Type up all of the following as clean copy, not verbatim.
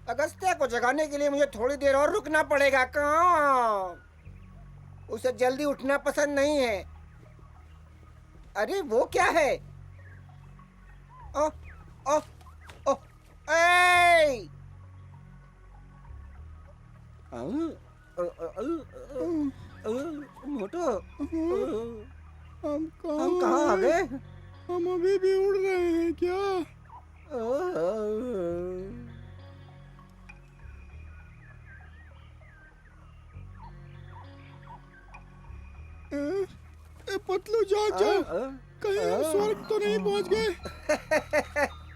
अगस्त्या को जगाने के लिए मुझे थोड़ी देर और रुकना पड़ेगा। कहाँ? उसे जल्दी उठना पसंद नहीं है। अरे वो क्या है? ओ, ओ, ओ, ए! मोटू, हम हम कहाँ आ गए? हम अभी भी उड़ रहे हैं क्या? पतलू जाग जा, कहीं हम स्वर्ग तो नहीं पहुंच गए?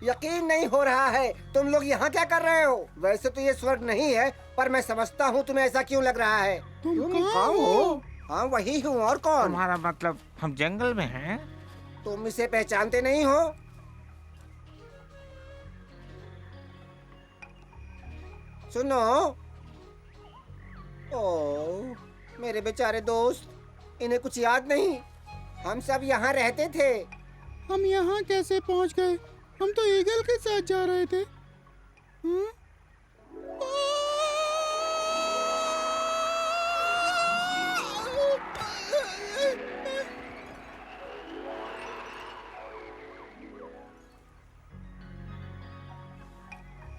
यकीन नहीं हो रहा है। तुम लोग यहाँ क्या कर रहे हो? वैसे तो ये स्वर्ग नहीं है, पर मैं समझता हूँ तुम्हें ऐसा क्यों लग रहा है। तुम कहाँ हो? हाँ वही हूँ, और कौन? तुम्हारा मतलब हम जंगल में हैं? तुम इसे पहचानते नहीं हो? सुनो, ओ मेरे बेचारे दोस्त, इन्हें कुछ याद नहीं। हम सब यहाँ रहते थे। हम यहाँ कैसे पहुँच गए? हम तो ईगल के साथ जा रहे थे।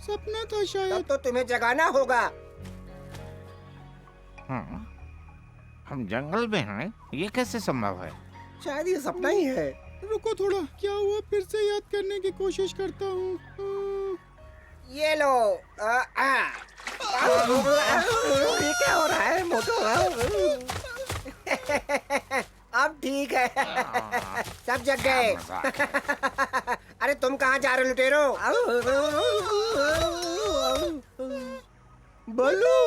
सपना था तब शायद। तो तुम्हें जगाना होगा। हम जंगल में हैं? ये कैसे संभव है? शायद ये सपना ही है। रुको थोड़ा, क्या हुआ? फिर से याद करने की कोशिश करता हूँ। ये लो। ये क्या हो रहा है मोटू? अब ठीक है। सब जग गए। अरे तुम कहाँ जा रहे हो लुटेरो? बल्लू,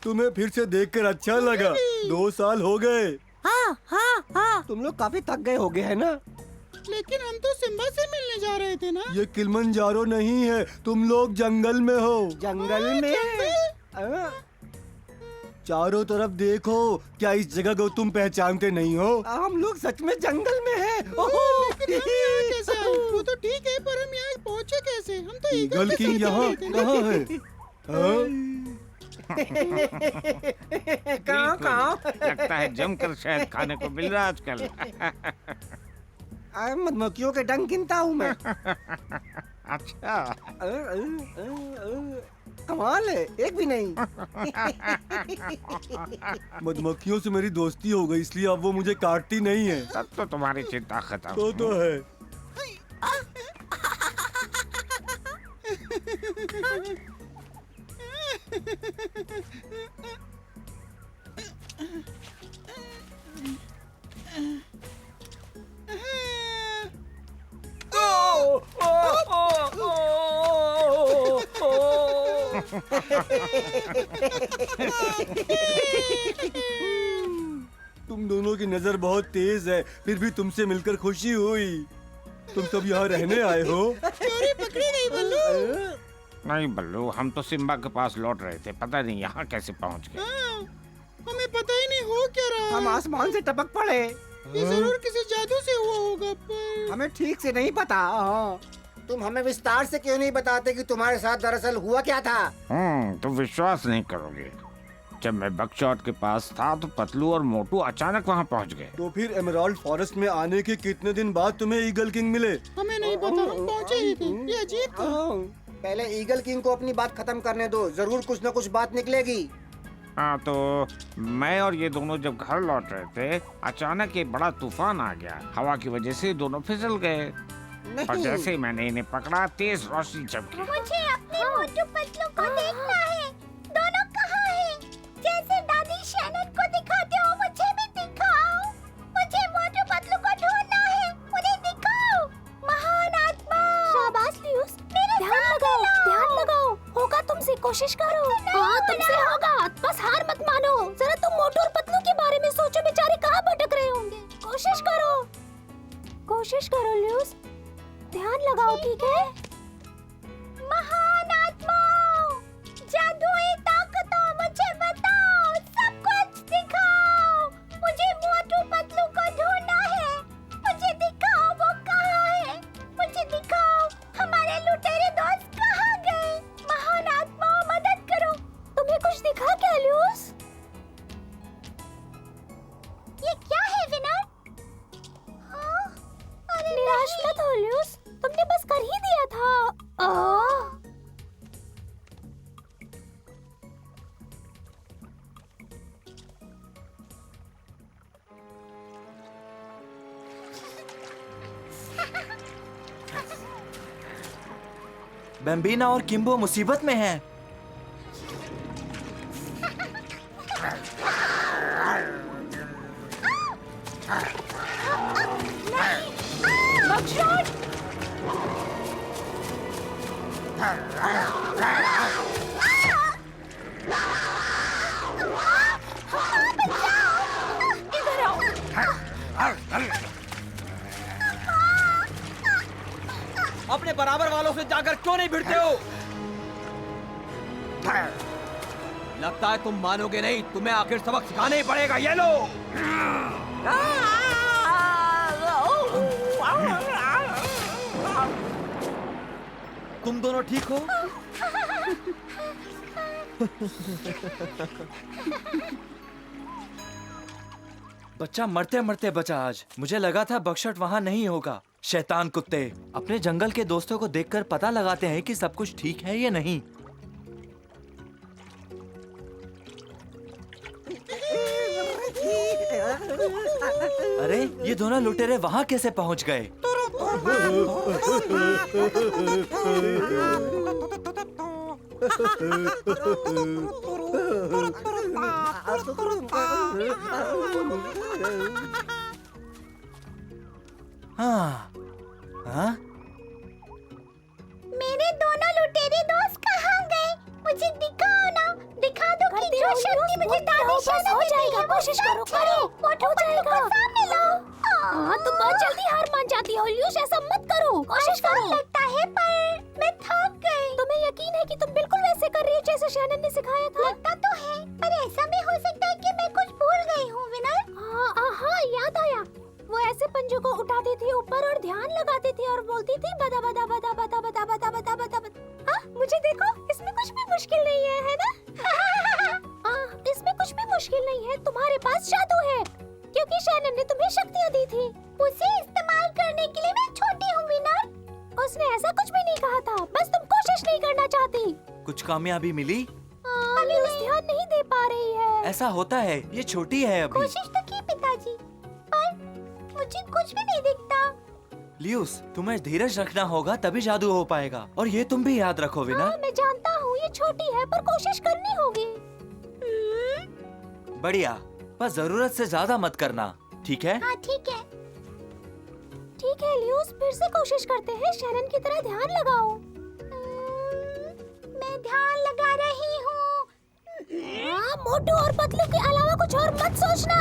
तुम्हें फिर से देखकर अच्छा लगा। 2 साल हो गए। हाँ हाँ हाँ, तुम लोग काफी थक गए होगे है ना? लेकिन हम तो सिम्बा से मिलने जा रहे थे ना। ये किलिमंजारो नहीं है, तुम लोग जंगल में हो। जंगल में? चारों तरफ देखो, क्या इस जगह को तुम पहचानते नहीं हो? हम लोग सच में जंगल में हैं। लेकिन हम यहाँ कैसे आए? वो तो ठीक है, पर हम यहाँ पहुँचे कैसे? हम तो ईगल के किंग साथ यहाँ गए थे ना। कहाँ है? हाँ? कहाँ कहाँ? लगता है जमकर शहद खाने को मिल रहा है आजकल। मधुमक्खियों के डंक गिनता हूँ मैं। अच्छा, कमाल है, एक भी नहीं। मधुमक्खियों से मेरी दोस्ती हो गई, इसलिए अब वो मुझे काटती नहीं है। तब तो तुम्हारी चिंता खत्म। तो है। तुम दोनों की नजर बहुत तेज है, फिर भी तुमसे मिलकर खुशी हुई। तुम सब यहाँ रहने आए हो? चोरी पकड़ी गई बल्लू। नहीं बल्लू, हम तो सिम्बा के पास लौट रहे थे। पता नहीं यहाँ कैसे पहुँच गए। हाँ, हमें पता ही नहीं हो क्या रहा हम है। आसमान से टपक पड़े। ये जरूर किसी जादू से हुआ होगा, पर हमें ठीक से नहीं पता। तुम हमें विस्तार से क्यों नहीं बताते कि तुम्हारे साथ दरअसल हुआ क्या था? तुम विश्वास नहीं करोगे। जब मैं बकचोद के पास था तो पतलू और मोटू अचानक वहाँ पहुँच गए। तो फिर एमराल्ड फॉरेस्ट में आने के कितने दिन बाद तुम्हें ईगल किंग मिले? हमें नहीं पता, हम पहुँचे ही थे। ये अजीब था। पहले ईगल किंग को अपनी बात खत्म करने दो, जरूर कुछ न कुछ बात निकलेगी। हाँ, तो मैं और ये दोनों जब घर लौट रहे थे, अचानक एक बड़ा तूफान आ गया। हवा की वजह से दोनों फिसल गए। और नहीं। जैसे ही मैंने इन्हें पकड़ा, तेज रोशनी चमकी। मुझे अपने मोटू पतलू को देखना है। दोनों कहाँ हैं? जैसे दादी शैनन को दिखाते हो, मुझे भी दिखाओ। मुझे मोटू पतलू को ढूंढना है, उन्हें दिखाओ। महान आत्मा। शाबाश लियूस, ध्यान लगाओ। होगा तुमसे, कोशिश करो। हाँ, तुमसे होगा। बस हार मत मानो। जरा तुम मोटू और पतलू के बारे में सोचो, बेचारे कहाँ भटक रहे होंगे। कोशिश करो लियूस, ध्यान लगाओ, ठीक है? महान आत्मा, जादुई ताकतों, मुझे बताओ, सब कुछ दिखाओ। मुझे मोटू पतलू को ढूंढना है। मुझे दिखाओ वो कहाँ है। मुझे दिखाओ, हमारे लुटेरे दोस्त बम्बीना और किम्बो मुसीबत में हैं। बकशॉट! इधर आओ। अपने बराबर वालों से जाकर क्यों नहीं भिड़ते हो? लगता है तुम मानोगे नहीं, तुम्हें आखिर सबक सिखाना ही पड़ेगा। ये लो। तुम दोनों ठीक हो? बच्चा मरते मरते बचा आज। मुझे लगा था बकशॉट वहाँ नहीं होगा। शैतान कुत्ते अपने जंगल के दोस्तों को देखकर पता लगाते हैं कि सब कुछ ठीक है या नहीं। अरे ये दोनों लुटेरे वहाँ कैसे पहुँच गए? हाँ हाँ मेरे दोनों लुटेरे दोस्त कहाँ गए? मुझे दिखाओ ना, दिखा दो कि जो शक्ति मुझे दादी शाना हो जाएगा। कोशिश करो मोटू पतलू को सामने लाओ। हाँ, तुम बहुत जल्दी हार मान जाती हो ल्यूश, ऐसा मत करो। कोशिश करो। लगता है पर मैं थक गई। तुम्हें यकीन है कि तुम बिल्कुल वैसे कर रही हो जैसे शैनन ने सिखाया था? लगता तो है, पर ऐसा भी हो सकता है कि मैं कुछ भूल गई हूँ विनर। हाँ, याद आया। वो ऐसे पंजों को उठाती थी ऊपर और ध्यान लगाती थी और बोलती थी बदा बदा बदा बदा बदा बदा बदा बदा बदा। हाँ, मुझे देखो, इसमें कुछ भी मुश्किल नहीं है ना? इसमें कुछ भी मुश्किल नहीं है। तुम्हारे पास जादू है क्योंकि शैनन ने तुम्हें शक्तियाँ दी थी। उसे इस्तेमाल करने के लिए मैं छोटी हूँ विनर। उसने ऐसा कुछ भी नहीं कहा था, बस तुम कोशिश नहीं करना चाहती। कुछ कामयाबी मिली? ल्यूश ध्यान नहीं दे पा रही है। ऐसा होता है, ये छोटी है अभी। कोशिश तो की पिताजी, पर मुझे कुछ भी नहीं दिखता। लियूस, तुम्हें धीरज रखना होगा तभी जादू हो पाएगा। और ये तुम भी याद रखो विनर। हाँ, मैं जानता हूँ ये छोटी है पर कोशिश करनी होगी। बढ़िया, बस जरूरत से ज्यादा मत करना, ठीक है? हाँ ठीक है। ठीक है लियूस, फिर से कोशिश करते हैं। शैनन की तरह ध्यान लगाओ। मैं ध्यान लगा रही हूँ। हाँ, मोटू और पतलू के अलावा कुछ और मत सोचना।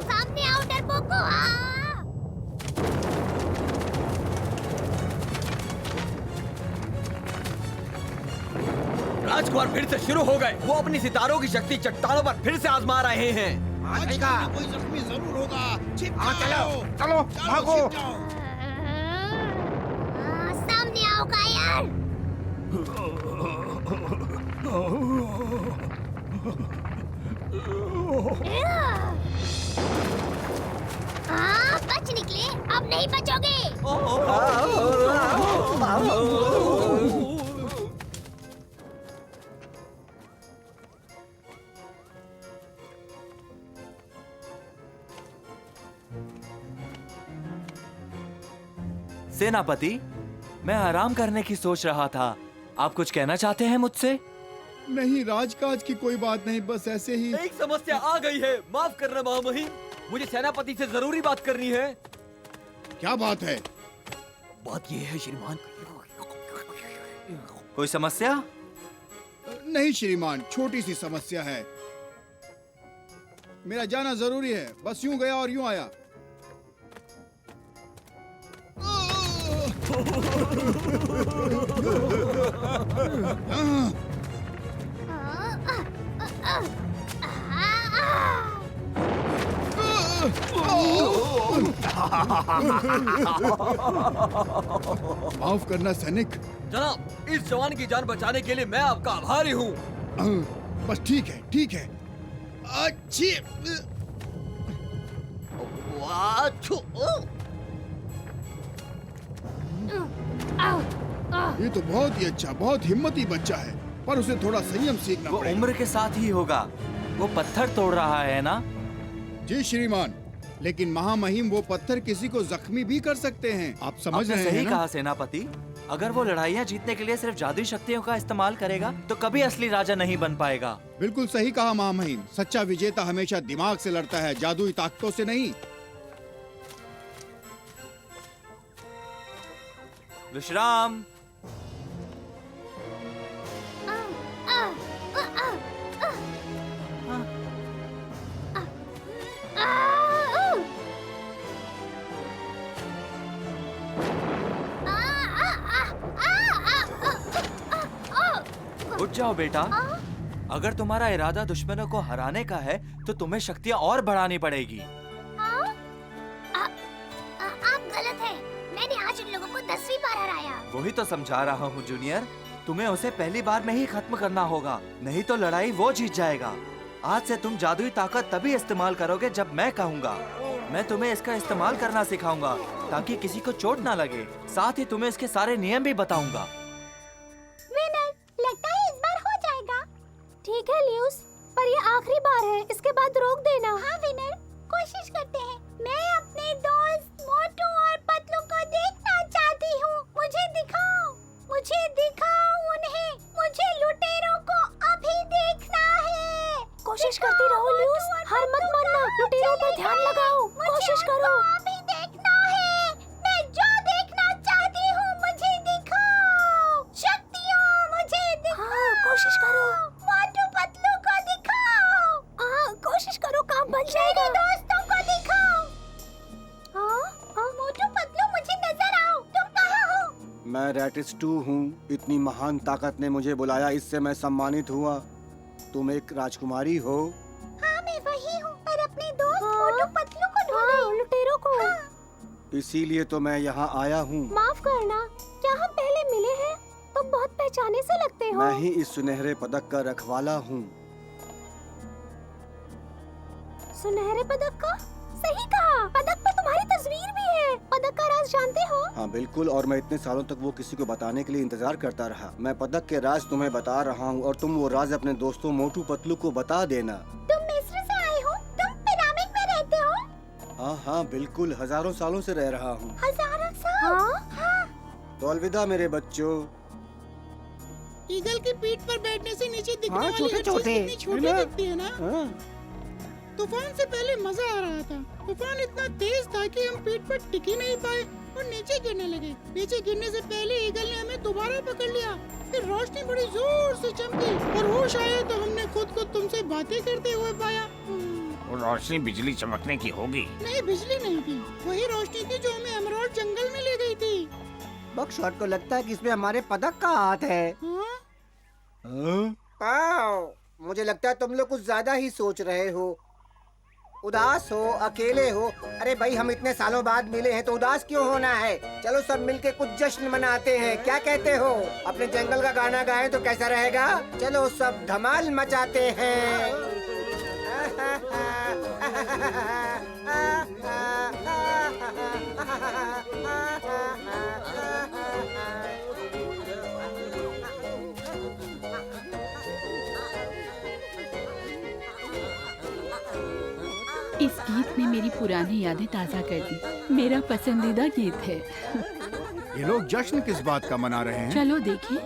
सामने आओ डरपोको। राजकुमार फिर से शुरू हो गए। वो अपनी सितारों की शक्ति चट्टानों पर फिर से आजमा रहे हैं। कोई जख्मी जरूर होगा। चलो भागो। सामने आओ कायर। बच निकले, अब नहीं बचोगे। सेनापति, मैं आराम करने की सोच रहा था। आप कुछ कहना चाहते हैं मुझसे? नहीं, राजकाज की कोई बात नहीं, बस ऐसे ही। एक समस्या आ गई है। माफ करना महामहिम, मुझे सेनापति से जरूरी बात करनी है। क्या बात है? बात ये है श्रीमान। कोई समस्या? नहीं श्रीमान, छोटी सी समस्या है। मेरा जाना जरूरी है, बस यूं गया और यूं आया। माफ करना सैनिक। जनाब, इस जवान की जान बचाने के लिए मैं आपका आभारी हूँ। बस ठीक है, ठीक है। अच्छी। ये तो बहुत ही अच्छा, बहुत हिम्मती बच्चा है, पर उसे थोड़ा संयम सीखना वो पड़ेगा। उम्र के साथ ही होगा। वो पत्थर तोड़ रहा है ना? जी श्रीमान, लेकिन महामहिम वो पत्थर किसी को जख्मी भी कर सकते हैं। आप समझ आपने रहे हैं सही ना? कहा सेनापति। अगर वो लड़ाइयाँ जीतने के लिए सिर्फ जादुई शक्तियों का इस्तेमाल करेगा तो कभी असली राजा नहीं बन पाएगा। बिल्कुल सही कहा महामहिम। सच्चा विजेता हमेशा दिमाग से लड़ता है, जादुई ताकतों से नहीं। विश्राम। उठ जाओ बेटा। अगर तुम्हारा इरादा दुश्मनों को हराने का है तो तुम्हें शक्तियाँ और बढ़ानी पड़ेगी। आप गलत हैं। मैंने आज उन लोगों को 10वीं बार हराया। वही तो समझा रहा हूँ जूनियर। तुम्हें उसे पहली बार में ही खत्म करना होगा, नहीं तो लड़ाई वो जीत जाएगा। आज से तुम जादुई ताकत तभी इस्तेमाल करोगे जब मैं कहूँगा। मैं तुम्हें इसका इस्तेमाल करना सिखाऊंगा ताकि किसी को चोट ना लगे। साथ ही तुम्हें इसके सारे नियम भी बताऊंगा। विनर, लगता है इस बार हो जाएगा। ठीक है ल्यूस, पर ये आखिरी बार है, इसके बाद रोक देना। हाँ विनर, कोशिश करते हैं। मैं अपने दोस्त मोटू और पतलू को देखना चाहती हूँ। मुझे दिखाओ उन्हें। मुझे लुटेरों को अभी देखना है। कोशिश करती रहो ल्यूस, हार मत मानना। लुटेरों पर ध्यान लगाओ, कोशिश करो। अभी देखना है। मैं जो देखना चाहती हूँ मुझे दिखाओ। शक्तियों मुझे दिखाओ। हाँ, कोशिश करो। मोटू पतलू को दिखाओ। हाँ, कोशिश करो, काम बन मेरे जाएगा। दोस्तों को दिखाओ। हाँ, मोटू पतलू मुझे नजर आओ। तुम कहाँ हो? मैं रैटिस 2 हूँ। इतनी महान ताकत ने मुझे बुलाया, इससे मैं सम्मानित हुआ। तुम एक राजकुमारी हो। हाँ मैं वही हूँ, पर अपने दोस्त मोटू पतलू को ढूंढ रही हाँ, हूँ। लुटेरों को। इसीलिए तो मैं यहाँ आया हूँ। माफ करना, क्या हम पहले मिले हैं? तुम बहुत पहचाने से लगते हो। मैं ही इस सुनहरे पदक का रखवाला हूँ। सुनहरे पदक का? सही कहा, पदक पर तुम्हारी तस्वीर भी है। पदक का राज जानते हो? हाँ बिल्कुल, और मैं इतने सालों तक वो किसी को बताने के लिए इंतजार करता रहा। मैं पदक के राज तुम्हें बता रहा हूँ और तुम वो राज अपने दोस्तों मोटू पतलू को बता देना। तुम मिस्र से आए हो? तुम पिरामिड में रहते हो? हाँ हाँ बिल्कुल, हजारों सालों से रह रहा हूँ। हजारों साल? हाँ। तो अलविदा मेरे बच्चों। ईगल की पीठ पर बैठने से नीचे दिखने हाँ, वाली हर चीज छोटे-छोटे, कितनी छोटी है ना? दिखती है ना? हाँ। तूफान से पहले मजा आ रहा था। तूफान इतना तेज था कि हम पीठ पर टिक ही नहीं पाए और नीचे गिरने लगे। नीचे गिरने से पहले ईगल ने हमें दोबारा पकड़ लिया। फिर रोशनी बड़ी जोर से चमकी और होश आया तो हमने खुद को तुमसे बातें करते हुए पाया। वो रोशनी बिजली चमकने की होगी। नहीं, बिजली नहीं थी। वही रोशनी थी जो हमें एमराल्ड जंगल में ले गई थी। बकशॉट को लगता है कि इसमें हमारे पदक का हाथ है। आओ, मुझे लगता है तुम लोग कुछ ज्यादा ही सोच रहे हो। उदास हो, अकेले हो। अरे भाई, हम इतने सालों बाद मिले हैं तो उदास क्यों होना है? चलो सब मिलके कुछ जश्न मनाते हैं, क्या कहते हो? अपने जंगल का गाना गाएं तो कैसा रहेगा? चलो सब धमाल मचाते हैं। इस गीत ने मेरी पुरानी यादें ताज़ा कर दी। मेरा पसंदीदा गीत है। ये लोग जश्न किस बात का मना रहे हैं? चलो देखें।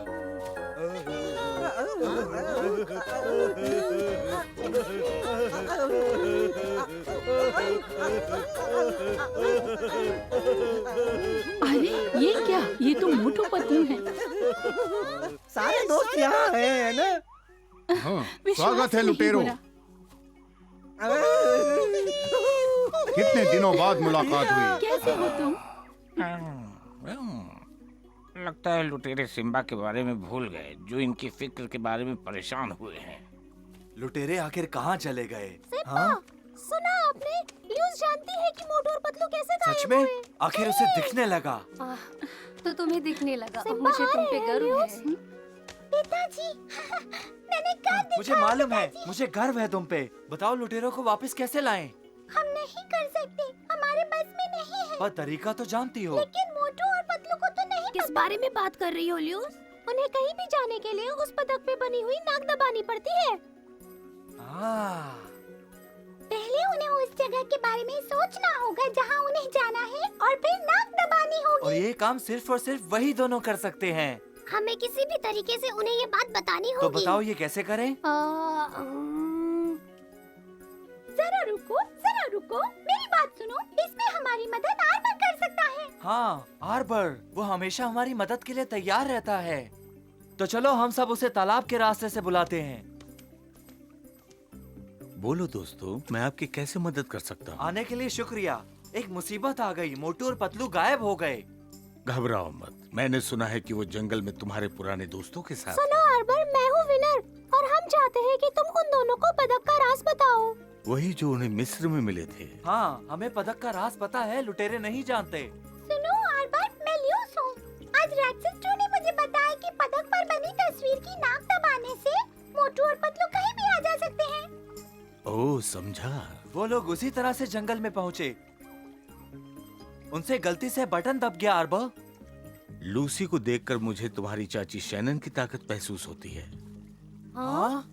अरे ये क्या? ये तो मोटू पतलू है। सारे दोस्त यहाँ हैं, है ना? हाँ, विश्वास स्वागत है नहीं लुटेरो। हो रहा। कितने दिनों बाद मुलाकात हुई। कैसे हो तुम? लगता है लुटेरे सिम्बा के बारे में भूल गए, जो इनकी फिक्र के बारे में परेशान हुए हैं। लुटेरे आखिर कहाँ चले गए? सिम्बा, सुना आपने? ल्यूस जानती है कि मोटू और पतलू कैसे सच गायब में? हुए? आखिर उसे दिखने लगा। तो तुम्हें दिखने लगा। सिम्बा मुझे तुम पे आ रहे हैं, गर्व ल्यूस। है। पिताजी, मैंने कर मुझे मालूम है, मुझे गर्व है तुम पे। बताओ लुटेरों को वापस कैसे लाएं? हम नहीं कर सकते, हमारे बस में नहीं है। पर तरीका तो जानती हो। लेकिन मोटू और पतलू को तो नहीं किस बारे में बात कर रही हो ल्यूस? उन्हें कहीं भी जाने के लिए उस पदक पे बनी हुई नाक दबानी पड़ती है। पहले उन्हें उस जगह के बारे में सोचना होगा जहाँ उन्हें जाना है और फिर नाक दबानी और होगी। ये काम सिर्फ और सिर्फ वही दोनों कर सकते हैं। हमें किसी भी तरीके से उन्हें ये बात बतानी होगी। तो बताओ ये कैसे करें? जरा रुको, मेरी बात सुनो। इसमें हमारी मदद आर्बर कर सकता है। हाँ, आर्बर, वो हमेशा हमारी मदद के लिए तैयार रहता है। तो चलो हम सब उसे तालाब के रास्ते से बुलाते हैं। बोलो दोस्तों, मैं आपकी कैसे मदद कर सकता हूँ? आने के लिए शुक्रिया। एक मुसीबत आ गई, मोटू और पतलू गायब हो गए। घबराओ मत, मैंने सुना है कि वो जंगल में तुम्हारे पुराने दोस्तों के साथ। सुनो आर्बर, मैं हूँ विनर और हम चाहते हैं कि तुम उन दोनों को पदक का राज बताओ। वही जो उन्हें मिस्र में मिले थे। हाँ, हमें पदक का राज पता है, लुटेरे नहीं जानते। सुनो आर्बर, मैं ल्यूस हूँ। आज रैक्सिस्टो ने मुझे बताया कि पदक पर बनी तस्वीर की नाक दबाने से मोटू और पतलू कहीं भी आ जा सकते हैं। ओह, समझा। वो लोग उसी तरह से जंगल में पहुँचे। उनसे गलती से बटन दब गया। आर्बर, लूसी को देखकर मुझे तुम्हारी चाची शैनन की ताकत महसूस होती है। हाँ?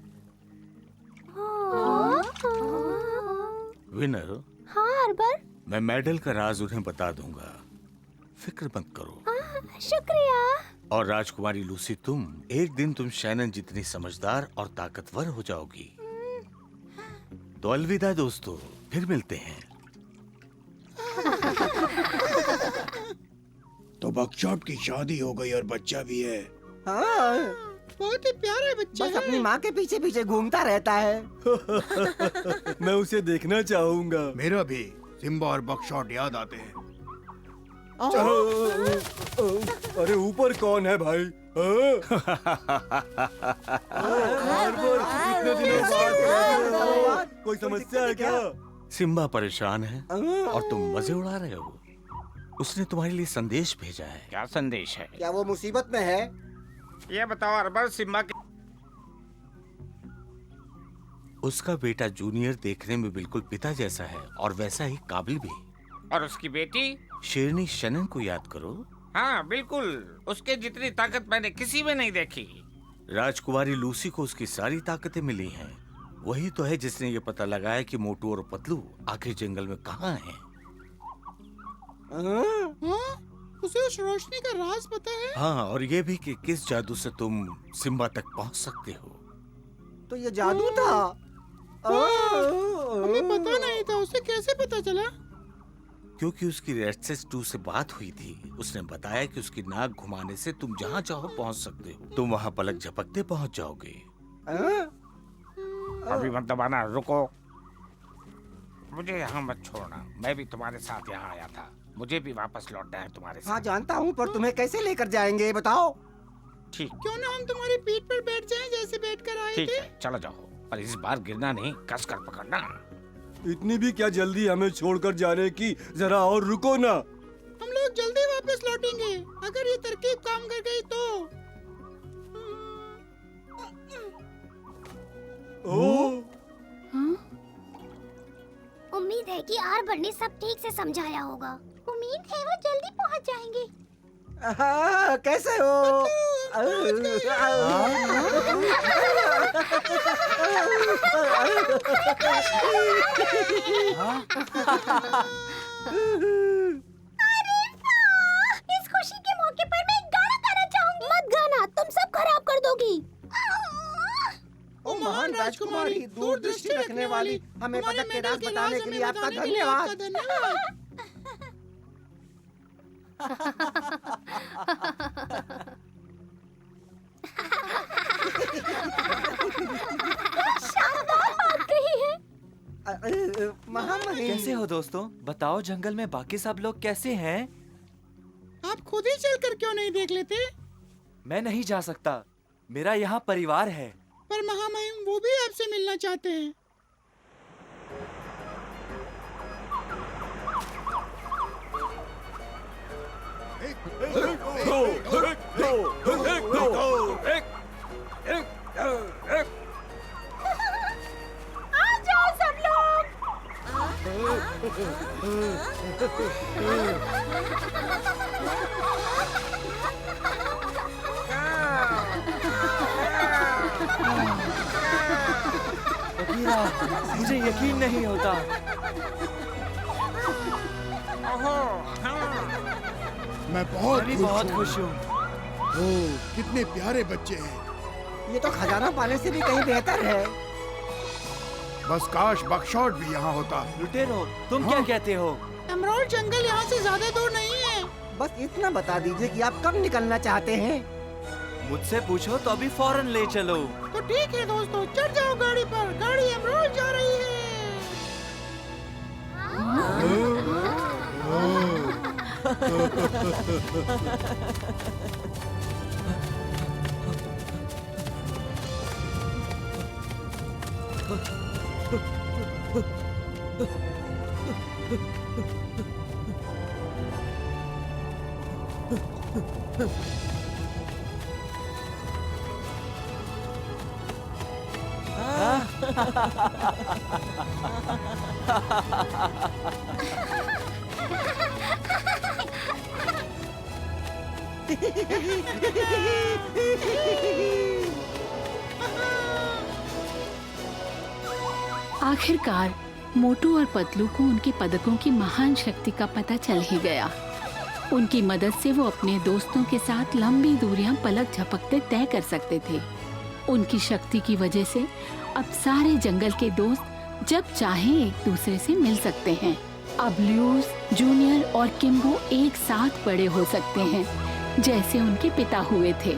विनर, हाँ आर्बर। मैं मेडल का राज उन्हें बता दूंगा, फिक्र मत करो। शुक्रिया। और राजकुमारी लूसी, तुम एक दिन तुम शैनन जितनी समझदार और ताकतवर हो जाओगी। तो अलविदा दोस्तों, फिर मिलते हैं। तो बकशॉट की शादी हो गई और बच्चा भी है। हाँ, बहुत ही प्यारा बच्चा बस है। अपनी माँ के पीछे पीछे घूमता रहता है। मैं उसे देखना चाहूंगा। मेरा भी सिम्बा और बकशॉट याद आते हैं। अरे ऊपर कौन है भाई? आर्बर, इतने दिनों बाद कोई समस्या है क्या? सिम्बा परेशान है और तुम मजे उड़ा रहे हो। उसने तुम्हारे लिए संदेश भेजा है। क्या संदेश है? क्या वो मुसीबत में है? ये बताओ आर्बर, सिम्बा के... उसका बेटा जूनियर देखने में बिल्कुल पिता जैसा है और वैसा ही काबिल भी। और उसकी बेटी? शेरनी शनन को याद करो। हाँ बिल्कुल, उसके जितनी ताकत मैंने किसी में नहीं देखी। राजकुमारी लूसी को उसकी सारी ताकतें मिली हैं। वही तो है जिसने ये पता लगाया कि मोटू और पतलू आखिर जंगल में कहाँ हैं। हाँ? उसे उस रोशनी का राज पता है? हाँ, और ये भी कि किस जादू से तुम सिम्बा तक पहुँच सकते हो। तो ये जादू था। हमें पता नहीं था, उसे कैसे पता चला? क्योंकि उसकी रेडसेस 2 से बात हुई थी। उसने बताया कि उसकी नाक घुमाने से तुम जहाँ चाहो पहुँच सकते हो। तुम वहाँ पलक झपकते पहुँच जाओगे। अभी मत दबाना, रुको। मुझे यहाँ मत छोड़ना, मैं भी तुम्हारे साथ यहाँ आया था। मुझे भी वापस लौटना है तुम्हारे साथ। हाँ जानता हूँ, पर तुम्हें कैसे लेकर जाएंगे बताओ। ठीक, क्यों ना हम तुम्हारी पीठ पर बैठ जाएं जैसे बैठ कर आए ठीक थे? है, चलो जाओ, पर इस बार गिरना नहीं, कस कर पकड़ना। इतनी भी क्या जल्दी हमें छोड़कर जाने की? जरा और रुको ना। हम लोग जल्दी वापस लौटेंगे अगर ये तरकीब काम कर गई तो। उम्मीद है कि आर्बर ने सब ठीक से समझाया होगा। उम्मीद है वो जल्दी पहुंच जाएंगे। कैसे हो? इस खुशी के मौके पर मैं एक गाना गाना चाहूंगी। मत गाना, तुम सब खराब कर दोगी। ओ महान राजकुमारी, दूरदृष्टि रखने वाली, हमें पदक के राज बताने के लिए आपका धन्यवाद। शानदार बात कही है। महामहिम, कैसे हो दोस्तों? बताओ जंगल में बाकी सब लोग कैसे हैं? आप खुद ही चल कर क्यों नहीं देख लेते? मैं नहीं जा सकता, मेरा यहाँ परिवार है। पर महामहिम वो भी आपसे मिलना चाहते हैं। आ जाओ सब लोग। बगीरा, मुझे यकीन नहीं होता। मैं बहुत मैं भी बहुत खुश हूँ। ओह, कितने प्यारे बच्चे हैं। ये तो खजाना पाने से भी कहीं बेहतर है। बस काश बकशॉट भी यहाँ होता। लुटेरो, तुम क्या कहते हो? एमराल्ड जंगल यहाँ से ज्यादा दूर नहीं है। बस इतना बता दीजिए कि आप कब निकलना चाहते हैं। मुझसे पूछो तो अभी फौरन ले चलो। तो ठीक है दोस्तों, चढ़ जाओ गाड़ी पर। गाड़ी एमराल्ड जा रही है। आखिरकार मोटू और पतलू को उनके पदकों की महान शक्ति का पता चल ही गया। उनकी मदद से वो अपने दोस्तों के साथ लंबी दूरियां पलक झपकते तय कर सकते थे। उनकी शक्ति की वजह से अब सारे जंगल के दोस्त जब चाहें एक दूसरे से मिल सकते हैं। अब ल्यूस, जूनियर और किम्बो एक साथ बड़े हो सकते हैं, जैसे उनके पिता हुए थे।